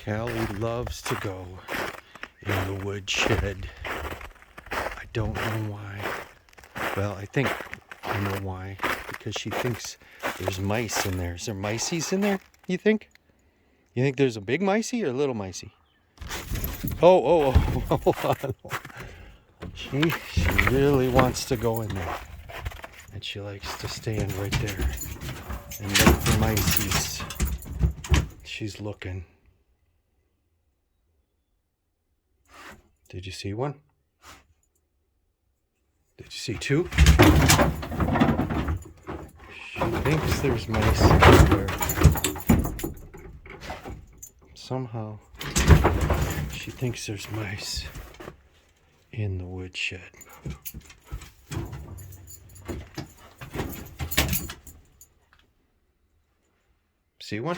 Cali loves to go in the woodshed. I don't know why. Well, I think I know why. Because she thinks there's mice in there. Is there mices in there, you think? You think there's a big micey or a little micey? Oh, hold on. She really wants to go in there. And she likes to stand right there and look for mices. She's looking. Did you see one? Did you see two? She thinks there's mice everywhere. Somehow, she thinks there's mice in the woodshed. See one?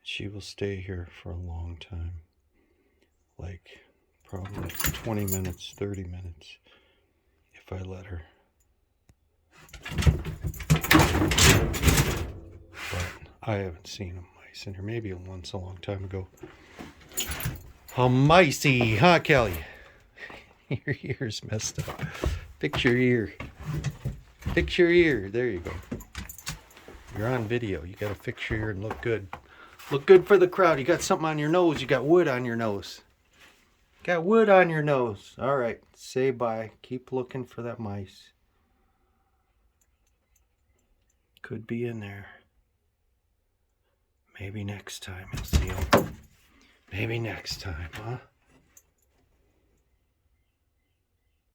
She will stay here for a long time. Like probably 20 minutes, 30 minutes, if I let her. But I haven't seen a mice in here. Maybe once a long time ago. How micey, huh, Kelly? Your ear's messed up. Fix your ear. Fix your ear. There you go. You're on video. You gotta fix your ear and look good. Look good for the crowd. You got something on your nose. You got wood on your nose. Got wood on your nose. All right. Say bye. Keep looking for that mice. Could be in there. Maybe next time you'll see them. Maybe next time, huh?